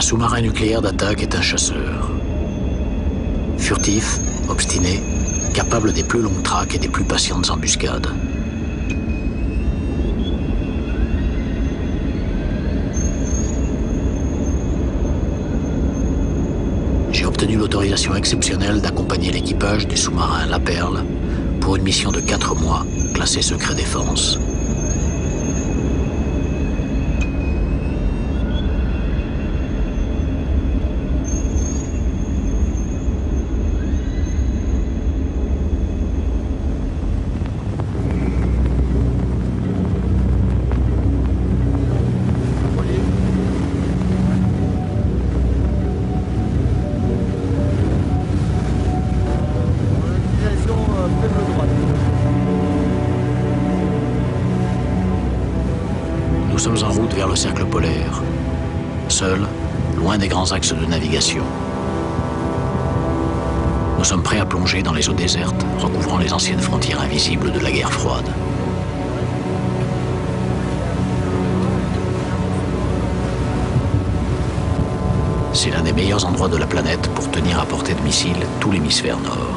sous-marin nucléaire d'attaque est un chasseur. Furtif, obstiné, capable des plus longues traques et des plus patientes embuscades. J'ai obtenu l'autorisation exceptionnelle d'accompagner l'équipage du sous-marin La Perle pour une mission de 4 mois, classée secret défense. Nous sommes en route vers le cercle polaire, seuls, loin des grands axes de navigation. Nous sommes prêts à plonger dans les eaux désertes, recouvrant les anciennes frontières invisibles de la guerre froide. C'est l'un des meilleurs endroits de la planète pour tenir à portée de missile tout l'hémisphère nord.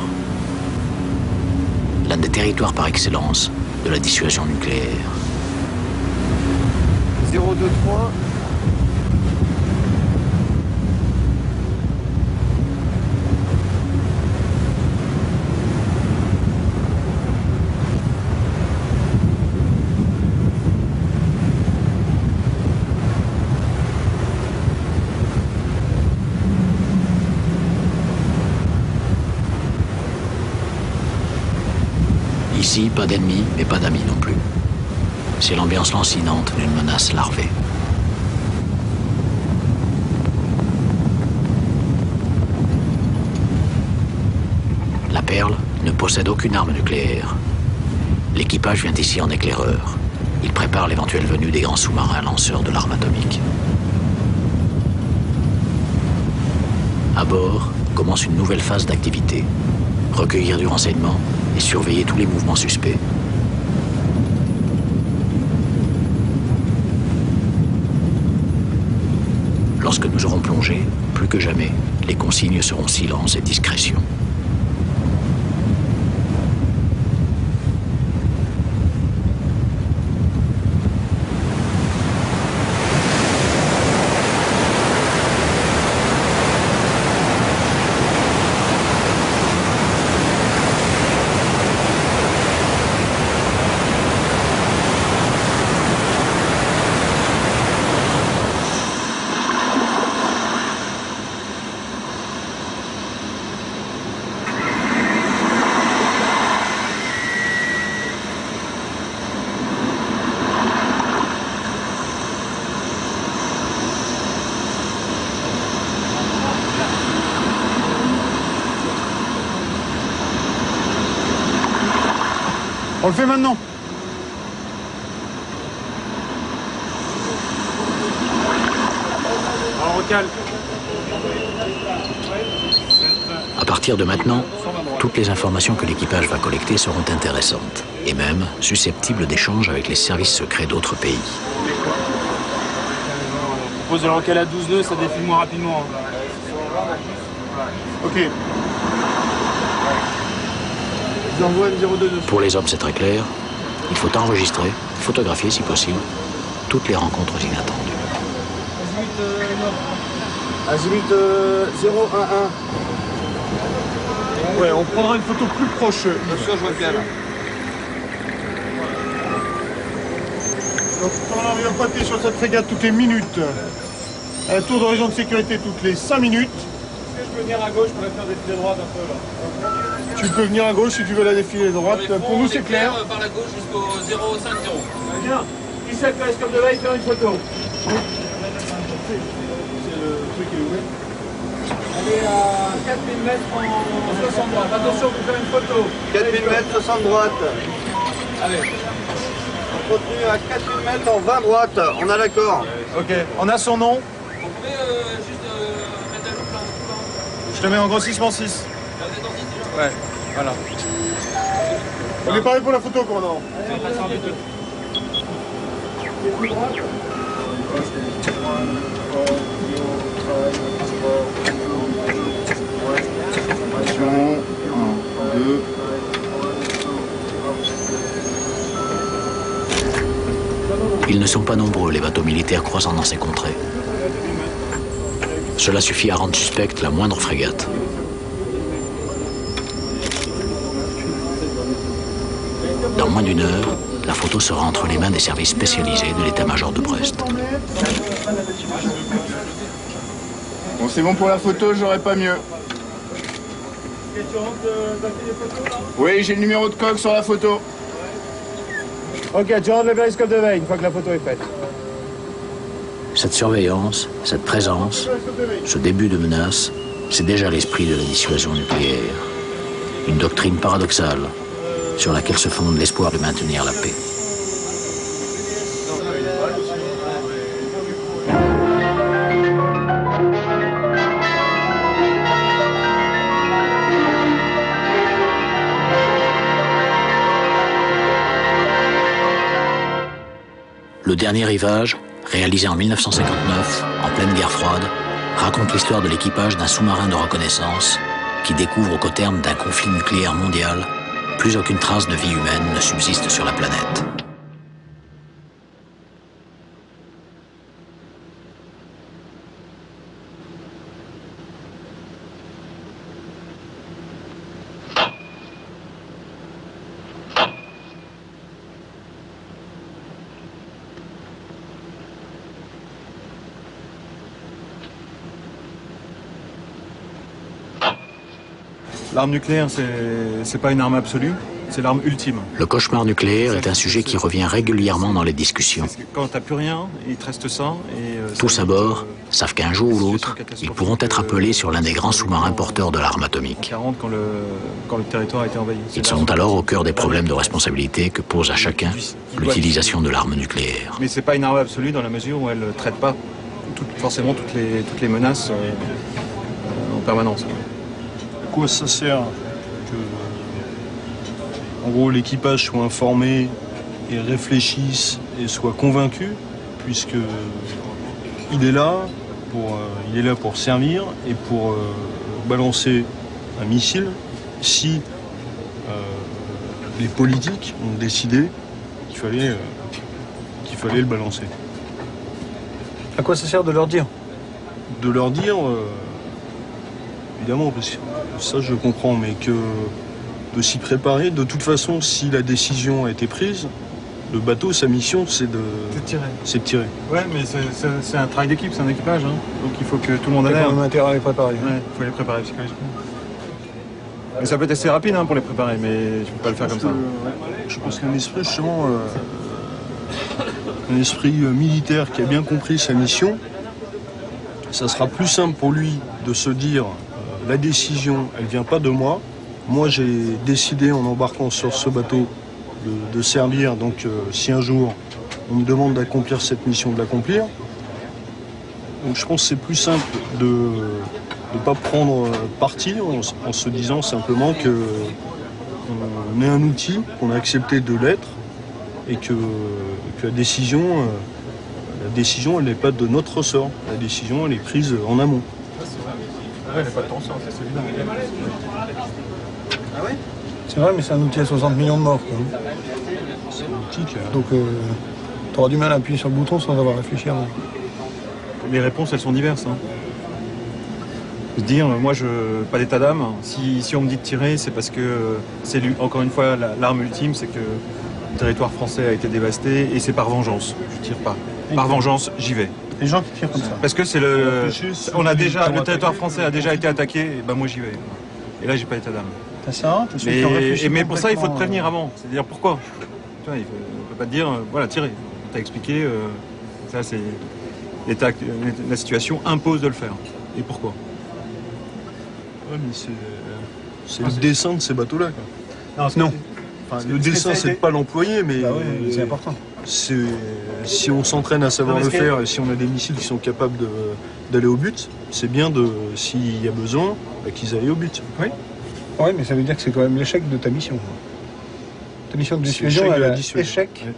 L'un des territoires par excellence de la dissuasion nucléaire. 023. Ici, pas d'ennemis, mais pas d'amis non plus. C'est l'ambiance lancinante d'une menace larvée. La Perle ne possède aucune arme nucléaire. L'équipage vient ici en éclaireur. Il prépare l'éventuelle venue des grands sous-marins lanceurs de l'arme atomique. À bord commence une nouvelle phase d'activité. Recueillir du renseignement et surveiller tous les mouvements suspects. Lorsque nous aurons plongé, plus que jamais, les consignes seront silence et discrétion. On le fait maintenant. On recale. À partir de maintenant, toutes les informations que l'équipage va collecter seront intéressantes et même susceptibles d'échanges avec les services secrets d'autres pays. On pose le recale à 12 nœuds, ça défile moins rapidement. Ok. J'envoie une 02 dessus. Pour les hommes, c'est très clair. Il faut enregistrer, photographier si possible, toutes les rencontres inattendues. Azimut 011. Ouais, on prendra une photo plus proche. Bien sûr, je vois bien là. Donc, on arrive à pointer sur cette frégate toutes les minutes. Un tour d'horizon de sécurité toutes les 5 minutes. Est-ce que je peux venir à gauche pour faire défiler droite un peu là? Tu peux venir à gauche si tu veux la défiler droite. Pour nous, c'est clair. Par la gauche jusqu'au 050. Bien. 17 comme de là, il fait une photo. C'est le truc qui est ouvert. Allez à 4000 mètres en 60 droite. Attention, vous faites une photo. 4000 mètres, 60 droite. Allez. On continue à 4000 mètres en 20 droite. On a l'accord. Ok. On a son nom. Vous pouvez juste mettre à jour plein. Je te mets en grossissement 6. Ouais, voilà. On est paré pour la photo, commandant. Ils ne sont pas nombreux, les bateaux militaires croisant dans ces contrées. Cela suffit à rendre suspecte la moindre frégate. Dans moins d'une heure, la photo sera entre les mains des services spécialisés de l'état-major de Brest. Bon, c'est bon pour la photo, j'aurais pas mieux. Oui, j'ai le numéro de coque sur la photo. Ok, tu rentres le périscope de veille une fois que la photo est faite. Cette surveillance, cette présence, ce début de menace, c'est déjà l'esprit de la dissuasion nucléaire. Une doctrine paradoxale sur laquelle se fonde l'espoir de maintenir la paix. Le dernier rivage, réalisé en 1959, en pleine guerre froide, raconte l'histoire de l'équipage d'un sous-marin de reconnaissance qui découvre qu'au terme d'un conflit nucléaire mondial, plus aucune trace de vie humaine ne subsiste sur la planète. L'arme nucléaire, c'est pas une arme absolue, c'est l'arme ultime. Le cauchemar nucléaire est un sujet qui revient régulièrement dans les discussions. Quand t'as plus rien, il te reste ça. Tous à bord savent qu'un jour ou l'autre, ils pourront être appelés sur l'un des grands sous-marins porteurs de l'arme atomique. Quand le territoire a été envahi. Ils sont alors au cœur des problèmes de responsabilité que pose à chacun l'utilisation de l'arme nucléaire. Mais c'est pas une arme absolue dans la mesure où elle ne traite pas forcément toutes les menaces en permanence. À quoi ça sert que, en gros, l'équipage soit informé et réfléchisse et soit convaincu, puisque il est là pour servir et pour balancer un missile si les politiques ont décidé qu'il fallait le balancer. À quoi ça sert de leur dire? De leur dire, évidemment, parce que ça je comprends, mais que de s'y préparer. De toute façon, si la décision a été prise, le bateau, sa mission, c'est de tirer. Ouais, mais c'est un travail d'équipe, c'est un équipage, hein. Donc il faut que tout le monde adhère. On a intérêt à les préparer. Ouais, il faut les préparer psychologiquement. Mais ça peut être assez rapide pour les préparer, mais je peux pas le faire comme ça. Je pense qu'un esprit, justement, un esprit militaire qui a bien compris sa mission, ça sera plus simple pour lui de se dire la décision, elle vient pas de moi. Moi, j'ai décidé en embarquant sur ce bateau de servir. Donc, si un jour on me demande d'accomplir cette mission, de l'accomplir. Donc, je pense que c'est plus simple de ne pas prendre parti en se disant simplement qu'on est un outil, qu'on a accepté de l'être et que la décision, elle n'est pas de notre ressort. La décision, elle est prise en amont. Ouais, elle n'est pas de ton sens, c'est évident. Ah oui? C'est vrai, mais c'est un outil à 60 millions de morts. C'est un outil qui a... Donc, tu auras du mal à appuyer sur le bouton sans avoir réfléchi avant. Les réponses, elles sont diverses. Hein. Se dire, moi, pas d'état d'âme. Si on me dit de tirer, c'est parce que c'est encore une fois l'arme ultime, c'est que le territoire français a été dévasté et c'est par vengeance. Je tire pas. Par vengeance, j'y vais. Les gens qui tirent comme ça. Parce que c'est le territoire français a déjà été attaqué, et ben moi j'y vais. Et là, j'ai pas d'état d'âme. T'as ça? Mais pour ça, il faut te prévenir avant. C'est-à-dire pourquoi. Tu vois, on peut pas te dire, voilà, tirer. On t'a expliqué, ça c'est la situation impose de le faire. Et pourquoi? Ouais, mais c'est le dessin de ces bateaux-là. Non. Enfin, le dessin, c'est de pas l'employer, mais c'est important. Si on s'entraîne à savoir le faire et si on a des missiles qui sont capables d'aller au but, c'est bien s'il y a besoin, qu'ils aillent au but. Oui. Oui, mais ça veut dire que c'est quand même l'échec de ta mission. Ta mission de dissuasion, elle a échec. Ouais.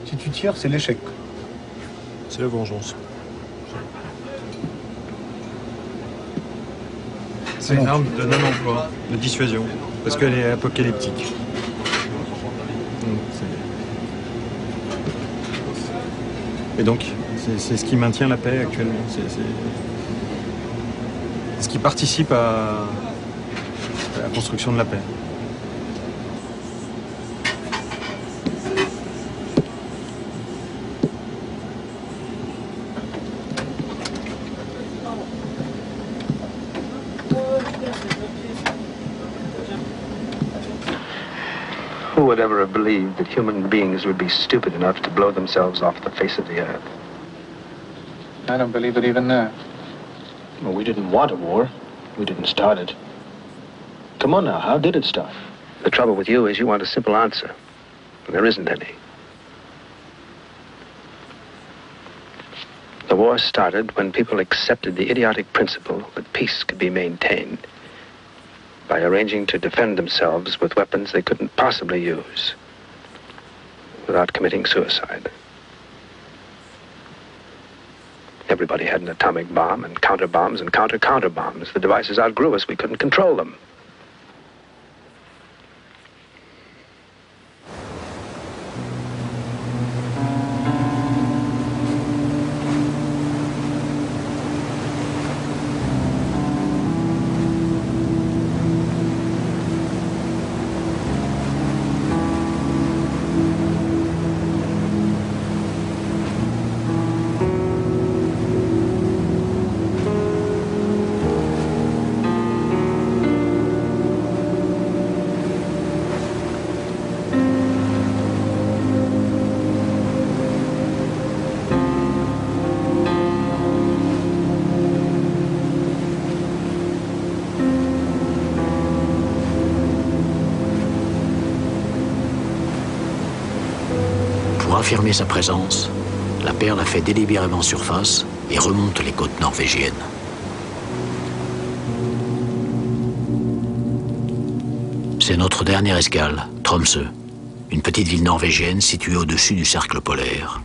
Si tu tires, c'est l'échec. C'est la vengeance. C'est une arme de non-emploi, de dissuasion, parce qu'elle est apocalyptique. Et donc, c'est ce qui maintient la paix actuellement. C'est ce qui participe à la construction de la paix. Who would ever have believed that human beings would be stupid enough to blow themselves off the face of the earth? I don't believe it even now. Well, we didn't want a war. We didn't start it. Come on now, how did it start? The trouble with you is you want a simple answer, and there isn't any. The war started when people accepted the idiotic principle that peace could be maintained by arranging to defend themselves with weapons they couldn't possibly use without committing suicide. Everybody had an atomic bomb and counter bombs and counter bombs. The devices outgrew us. We couldn't control them. Pour affirmer sa présence, la Perle a fait délibérément surface et remonte les côtes norvégiennes. C'est notre dernière escale, Tromsø, une petite ville norvégienne située au-dessus du cercle polaire.